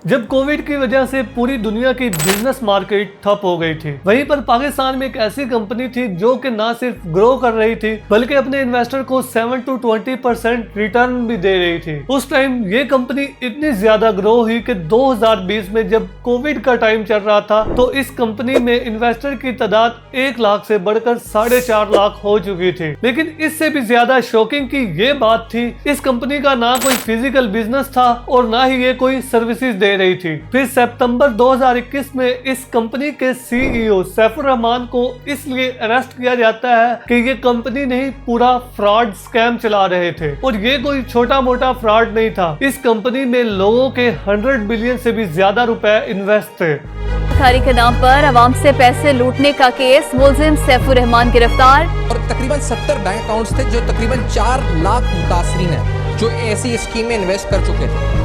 जब कोविड की वजह से पूरी दुनिया की बिजनेस मार्केट ठप हो गई थी, वहीं पर पाकिस्तान में एक ऐसी कंपनी थी जो कि ना सिर्फ ग्रो कर रही थी बल्कि अपने इन्वेस्टर को 7 to 20% रिटर्न भी दे रही थी। उस टाइम ये कंपनी इतनी ज्यादा ग्रो हुई कि 2020 में जब कोविड का टाइम चल रहा था तो इस कंपनी में इन्वेस्टर की तादाद 1 लाख से बढ़कर 4.5 लाख हो चुकी थी। लेकिन इससे भी ज्यादा शॉकिंग की ये बात थी, इस कंपनी का ना कोई फिजिकल बिजनेस था और ना ही ये कोई सर्विसेज दे रही थी। फिर सितंबर 2021 में इस कंपनी के सीईओ सैफुर रहमान को इसलिए अरेस्ट किया जाता है कि ये कंपनी नहीं पूरा फ्रॉड स्कैम चला रहे थे। और ये कोई छोटा मोटा फ्रॉड नहीं था, इस कंपनी में लोगों के 100 बिलियन से भी ज्यादा रुपए इन्वेस्ट थे। खारी के नाम पर आवाम से पैसे लूटने का केस, मुलजिम सैफुर रहमान गिरफ्तार। और तकरीबन 70 बैंक अकाउंट्स थे जो तकरीबन 4 लाख मुतासरीन है जो ऐसी स्कीम में इन्वेस्ट कर चुके थे।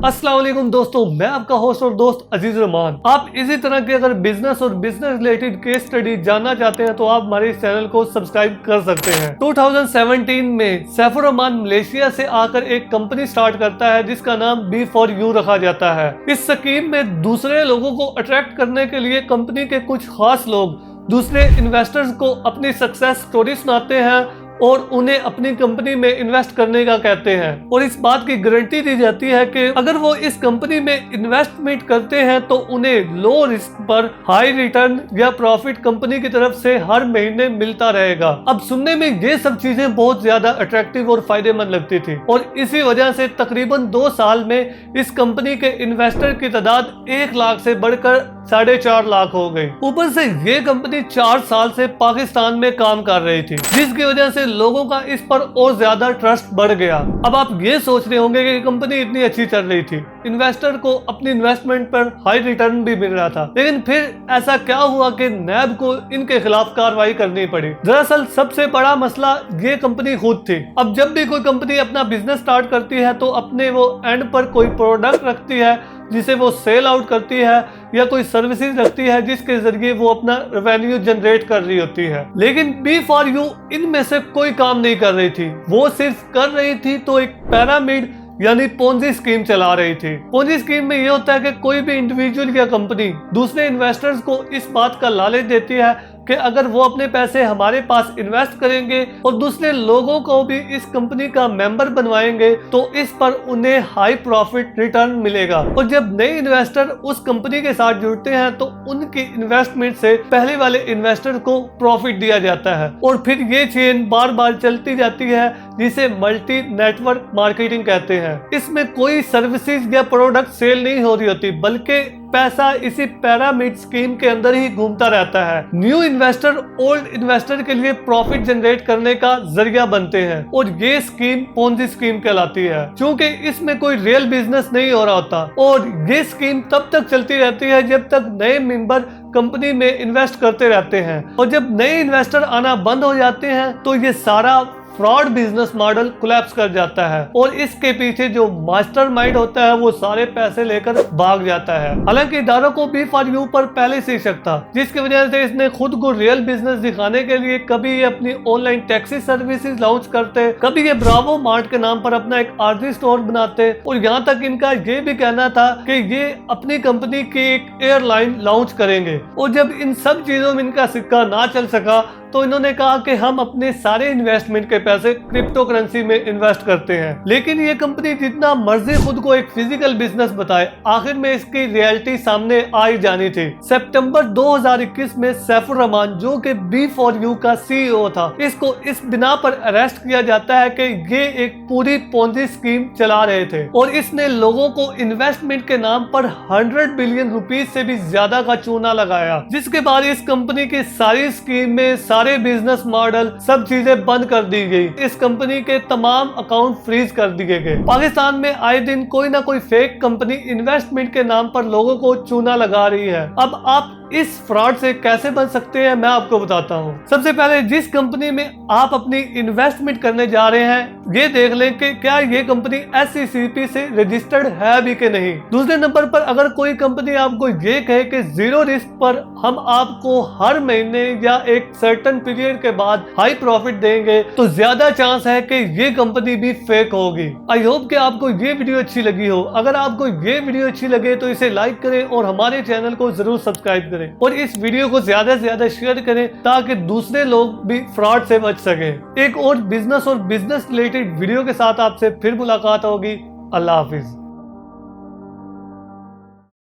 अस्सलाम वालेकुम दोस्तों, मैं आपका होस्ट और दोस्त अजीज रहमान। आप इसी तरह के अगर बिजनेस और बिजनेस रिलेटेड केस स्टडी जानना चाहते हैं तो आप हमारे इस चैनल को सब्सक्राइब कर सकते हैं। 2017 में सैफुर रहमान मलेशिया से आकर एक कंपनी स्टार्ट करता है जिसका नाम B4U रखा जाता है। इस स्कीम में दूसरे लोगों को अट्रैक्ट करने के लिए कंपनी के कुछ खास लोग दूसरे इन्वेस्टर्स को अपनी सक्सेस स्टोरी सुनाते हैं और उन्हें अपनी कंपनी में इन्वेस्ट करने का कहते हैं। और इस बात की गारंटी दी जाती है कि अगर वो इस कंपनी में इन्वेस्टमेंट करते हैं तो उन्हें लो रिस्क पर हाई रिटर्न या प्रॉफिट कंपनी की तरफ से हर महीने मिलता रहेगा। अब सुनने में ये सब चीजें बहुत ज्यादा अट्रैक्टिव और फायदेमंद लगती थी और इसी वजह से तकरीबन 2 साल में इस कंपनी के इन्वेस्टर की तादाद 1 लाख से बढ़कर 4.5 लाख हो गई। ऊपर से ये कंपनी 4 साल से पाकिस्तान में काम कर रही थी, जिसकी वजह से लोगों का इस पर और ज्यादा ट्रस्ट बढ़ गया। अब आप ये सोच रहे होंगे कि कंपनी इतनी अच्छी चल रही थी, इन्वेस्टर को अपनी इन्वेस्टमेंट पर हाई रिटर्न भी मिल रहा था, लेकिन फिर ऐसा क्या हुआ कि नैब को इनके खिलाफ कार्रवाई करनी पड़ी। दरअसल सबसे बड़ा मसला ये कंपनी खुद थी। अब जब भी कोई कंपनी अपना बिजनेस स्टार्ट करती है तो अपने वो एंड पर कोई प्रोडक्ट रखती है जिसे वो सेल आउट करती है या कोई सर्विसेज रखती है जिसके जरिए वो अपना रेवेन्यू जनरेट कर रही होती है। लेकिन B4U इनमें से कोई काम नहीं कर रही थी, वो सिर्फ कर रही थी तो एक पिरामिड यानी पोंजी स्कीम चला रही थी। पोंजी स्कीम में ये होता है कि कोई भी इंडिविजुअल या कंपनी दूसरे इन्वेस्टर्स को इस बात का लालच देती है कि अगर वो अपने पैसे हमारे पास इन्वेस्ट करेंगे और दूसरे लोगों को भी इस कंपनी का मेंबर बनवाएंगे तो इस पर उन्हें हाई प्रॉफिट रिटर्न मिलेगा। और जब नए इन्वेस्टर उस कंपनी के साथ जुड़ते हैं तो उनकी इन्वेस्टमेंट से पहले वाले इन्वेस्टर को प्रॉफिट दिया जाता है और फिर ये चेन बार बार चलती जाती है जिसे मल्टी नेटवर्क मार्केटिंग कहते हैं। इसमें कोई सर्विसेज या प्रोडक्ट सेल नहीं हो रही होती बल्कि पैसा इसी पिरामिड स्कीम के अंदर ही घूमता रहता है। न्यू इन्वेस्टर ओल्ड इन्वेस्टर के लिए प्रॉफिट जनरेट करने का जरिया बनते हैं और ये स्कीम पोंजी स्कीम कहलाती है, क्योंकि इसमें कोई रियल बिजनेस नहीं हो रहा होता। और ये स्कीम तब तक चलती रहती है जब तक नए मेंबर कंपनी में इन्वेस्ट करते रहते हैं और जब नए इन्वेस्टर आना बंद हो जाते हैं तो ये सारा फ्रॉड बिजनेस मॉडल कोलैप्स कर जाता है और इसके पीछे जो मास्टरमाइंड होता है वो सारे पैसे लेकर भाग जाता है। हालांकि इदारों को B4U पर पहले से शक था, जिसकी वजह से इसने खुद को रियल बिजनेस दिखाने के लिए कभी ये अपनी ऑनलाइन टैक्सी सर्विसेज लॉन्च करते, कभी ये ब्रावो मार्ट के नाम पर अपना एक आरजी स्टोर बनाते और यहाँ तक इनका ये भी कहना था कि ये अपनी कंपनी की एक एयरलाइन लॉन्च करेंगे। और जब इन सब चीजों में इनका सिक्का ना चल सका तो इन्होंने कहा कि हम अपने सारे इन्वेस्टमेंट के पैसे क्रिप्टो करेंसी में इन्वेस्ट करते हैं। लेकिन ये कंपनी जितना मर्जी खुद को एक फिजिकल बिजनेस बताए, आखिर में इसकी रियलिटी सामने आ ही जानी थी। सितंबर 2021 में सैफुर रहमान जो कि B4U का सीईओ था, इसको इस बिना पर अरेस्ट किया जाता है कि ये एक पूरी पोंजी स्कीम चला रहे थे और इसने लोगों को इन्वेस्टमेंट के नाम पर 100 बिलियन रुपीज से भी ज्यादा का चूना लगाया। जिसके बाद इस कंपनी की सारी स्कीम में सारे बिजनेस मॉडल सब चीजें बंद कर दी गई। इस कंपनी के तमाम अकाउंट फ्रीज कर दिए गए। पाकिस्तान में आए दिन कोई ना कोई फेक कंपनी इन्वेस्टमेंट के नाम पर लोगों को चूना लगा रही है। अब आप इस फ्रॉड से कैसे बच सकते हैं मैं आपको बताता हूँ। सबसे पहले जिस कंपनी में आप अपनी इन्वेस्टमेंट करने जा रहे हैं ये देख लें कि क्या ये कंपनी SECP से रजिस्टर्ड है भी कि नहीं। दूसरे नंबर पर अगर कोई कंपनी आपको ये कहे कि जीरो रिस्क पर हम आपको हर महीने या एक सर्टेन पीरियड के बाद हाई प्रॉफिट देंगे तो ज्यादा चांस है कि ये कंपनी भी फेक होगी। आई होप कि आपको ये वीडियो अच्छी लगी हो। अगर आपको ये वीडियो अच्छी लगे तो इसे लाइक करें और हमारे चैनल को जरूर सब्सक्राइब करें और इस वीडियो को ज्यादा से ज्यादा शेयर करें ताकि दूसरे लोग भी फ्रॉड से बच सकें। एक और बिजनेस रिलेटेड वीडियो के साथ आपसे फिर मुलाकात होगी। अल्लाह हाफिज।